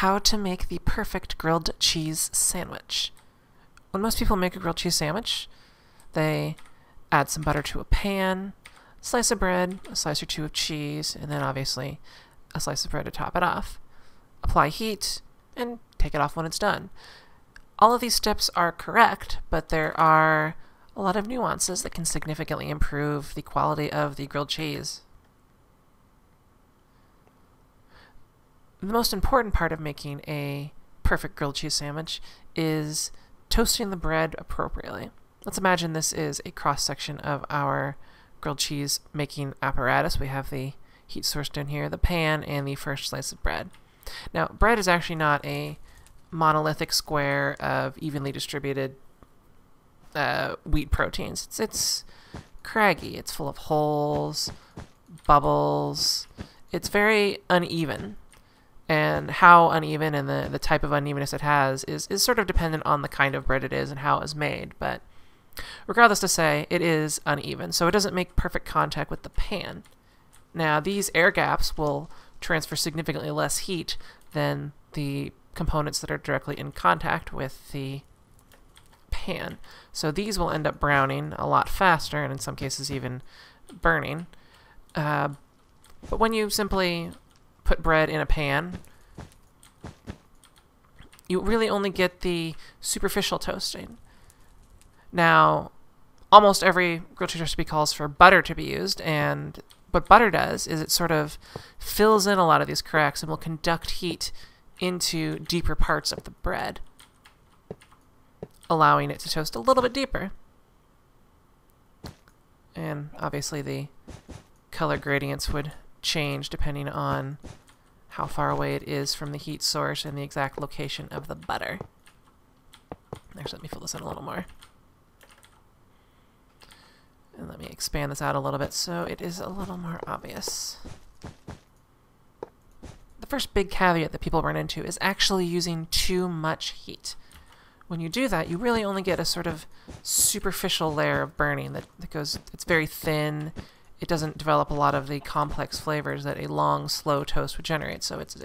how to make the perfect grilled cheese sandwich. When most people make a grilled cheese sandwich, they add some butter to a pan, a slice of bread, a slice or two of cheese, and then obviously a slice of bread to top it off. Apply heat, and take it off when it's done. All of these steps are correct, but there are a lot of nuances that can significantly improve the quality of the grilled cheese. The most important part of making a perfect grilled cheese sandwich is toasting the bread appropriately. Let's imagine this is a cross-section of our grilled cheese making apparatus. We have the heat source down here, the pan, and the first slice of bread. Now, bread is actually not a monolithic square of evenly distributed wheat proteins. It's craggy. It's full of holes, bubbles. It's very uneven. And how uneven and the type of unevenness it has is sort of dependent on the kind of bread it is and how it is made. But regardless to say, it is uneven, so it doesn't make perfect contact with the pan. Now, these air gaps will transfer significantly less heat than the components that are directly in contact with the pan. So these will end up browning a lot faster, and in some cases even burning. But when you simply put bread in a pan, you really only get the superficial toasting. Now, almost every grilled cheese recipe calls for butter to be used, and what butter does is it sort of fills in a lot of these cracks and will conduct heat into deeper parts of the bread, allowing it to toast a little bit deeper. And obviously the color gradients would change depending on how far away it is from the heat source and the exact location of the butter. Actually, let me fill this in a little more. And let me expand this out a little bit so it is a little more obvious. The first big caveat that people run into is actually using too much heat. When you do that, you really only get a sort of superficial layer of burning that goes, it's very thin. It doesn't develop a lot of the complex flavors that a long, slow toast would generate. So it's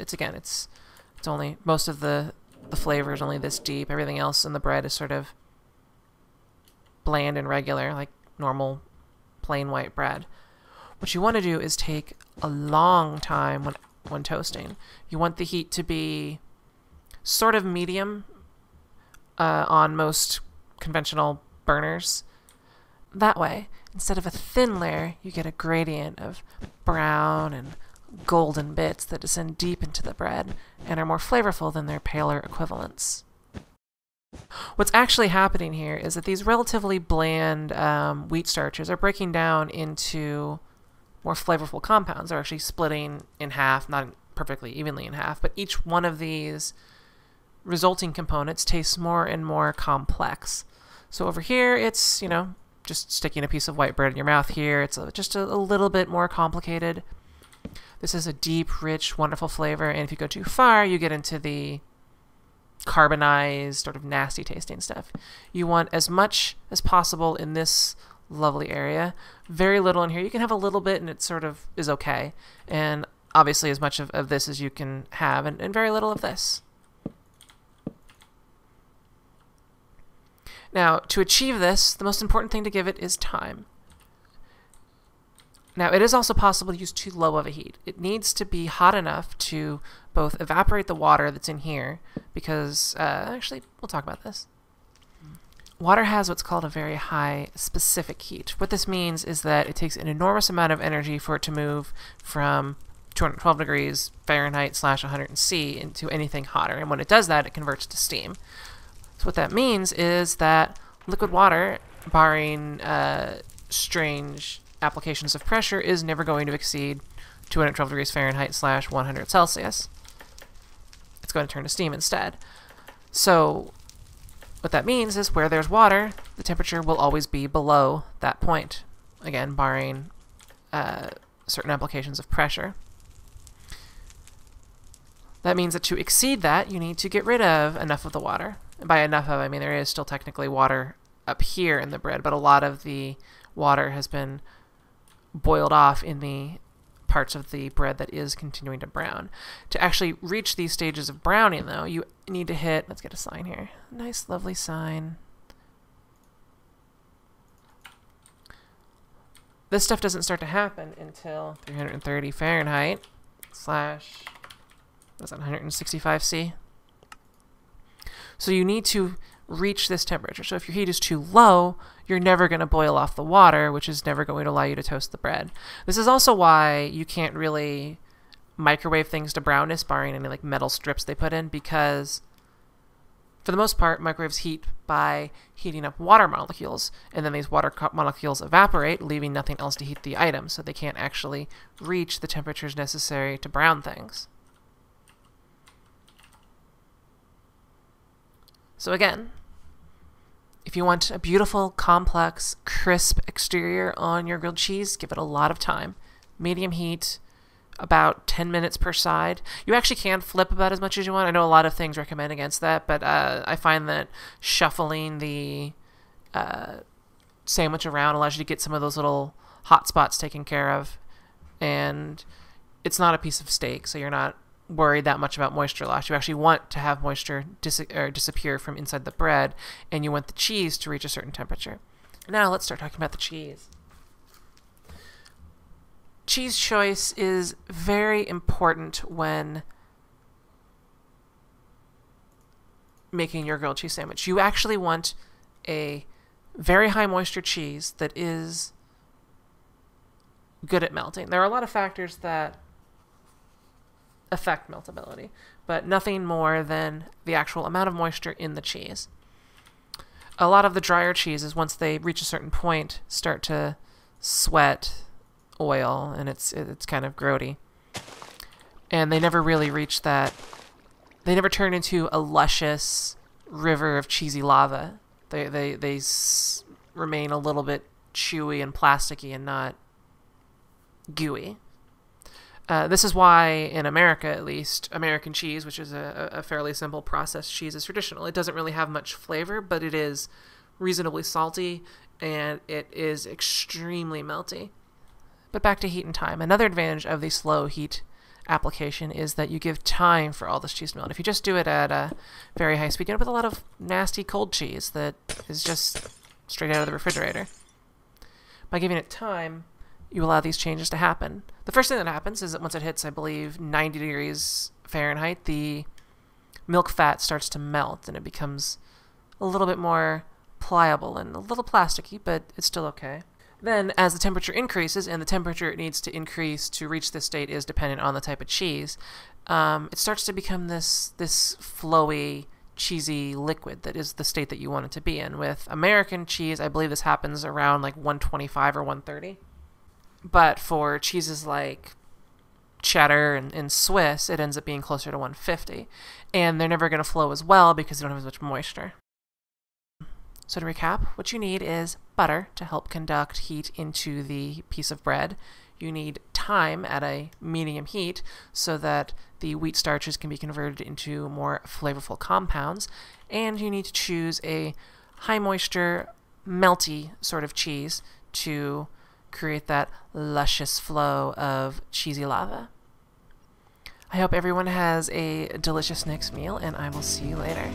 only, most of the flavor is only this deep. Everything else in the bread is sort of bland and regular, like normal plain white bread. What you want to do is take a long time when toasting. You want the heat to be sort of medium on most conventional burners. That way, instead of a thin layer, you get a gradient of brown and golden bits that descend deep into the bread and are more flavorful than their paler equivalents. What's actually happening here is that these relatively bland wheat starches are breaking down into more flavorful compounds. They're actually splitting in half, not perfectly evenly in half, but each one of these resulting components tastes more and more complex. So over here, it's, you know, just sticking a piece of white bread in your mouth here. It's just a little bit more complicated. This is a deep, rich, wonderful flavor, and if you go too far, you get into the carbonized, sort of nasty tasting stuff. You want as much as possible in this lovely area. Very little in here. You can have a little bit and it sort of is okay. And obviously as much of this as you can have, and very little of this. Now, to achieve this, the most important thing to give it is time. Now, it is also possible to use too low of a heat. It needs to be hot enough to both evaporate the water that's in here, because, actually, we'll talk about this. Water has what's called a very high specific heat. What this means is that it takes an enormous amount of energy for it to move from 212 degrees Fahrenheit / 100 C into anything hotter. And when it does that, it converts to steam. So what that means is that liquid water, barring strange applications of pressure, is never going to exceed 212 degrees Fahrenheit / 100 Celsius. It's going to turn to steam instead. So what that means is where there's water, the temperature will always be below that point. Again, barring certain applications of pressure. That means that to exceed that, you need to get rid of enough of the water. And by enough of, I mean there is still technically water up here in the bread, but a lot of the water has been boiled off in the parts of the bread that is continuing to brown. To actually reach these stages of browning, though, you need to hit, let's get a sign here, nice lovely sign. This stuff doesn't start to happen until 330 Fahrenheit slash, what's that, 165 C? So you need to reach this temperature. So if your heat is too low, you're never going to boil off the water, which is never going to allow you to toast the bread. This is also why you can't really microwave things to brownness, barring any like metal strips they put in, because for the most part, microwaves heat by heating up water molecules, and then these water molecules evaporate, leaving nothing else to heat the item, so they can't actually reach the temperatures necessary to brown things. So again, if you want a beautiful, complex, crisp exterior on your grilled cheese, give it a lot of time. Medium heat, about 10 minutes per side. You actually can flip about as much as you want. I know a lot of things recommend against that, but I find that shuffling the sandwich around allows you to get some of those little hot spots taken care of. And it's not a piece of steak, so you're not worried that much about moisture loss. You actually want to have moisture disappear from inside the bread, and you want the cheese to reach a certain temperature. Now let's start talking about the cheese. Cheese choice is very important when making your grilled cheese sandwich. You actually want a very high moisture cheese that is good at melting. There are a lot of factors that affect meltability, but nothing more than the actual amount of moisture in the cheese. A lot of the drier cheeses, once they reach a certain point, start to sweat oil, and it's kind of grody. And they never really reach that. They never turn into a luscious river of cheesy lava. They remain a little bit chewy and plasticky and not gooey. This is why, in America at least, American cheese, which is a fairly simple processed cheese, is traditional. It doesn't really have much flavor, but it is reasonably salty, and it is extremely melty. But back to heat and time. Another advantage of the slow heat application is that you give time for all this cheese to melt. If you just do it at a very high speed, you end up with a lot of nasty cold cheese that is just straight out of the refrigerator. By giving it time, you allow these changes to happen. The first thing that happens is that once it hits, I believe, 90 degrees Fahrenheit, the milk fat starts to melt, and it becomes a little bit more pliable and a little plasticky, but it's still okay. Then, as the temperature increases, and the temperature it needs to increase to reach this state is dependent on the type of cheese, it starts to become this flowy, cheesy liquid that is the state that you want it to be in. With American cheese, I believe this happens around like 125 or 130. But for cheeses like cheddar and Swiss, it ends up being closer to 150. And they're never going to flow as well because they don't have as much moisture. So to recap, what you need is butter to help conduct heat into the piece of bread. You need time at a medium heat so that the wheat starches can be converted into more flavorful compounds. And you need to choose a high moisture, melty sort of cheese to create that luscious flow of cheesy lava. I hope everyone has a delicious next meal, and I will see you later.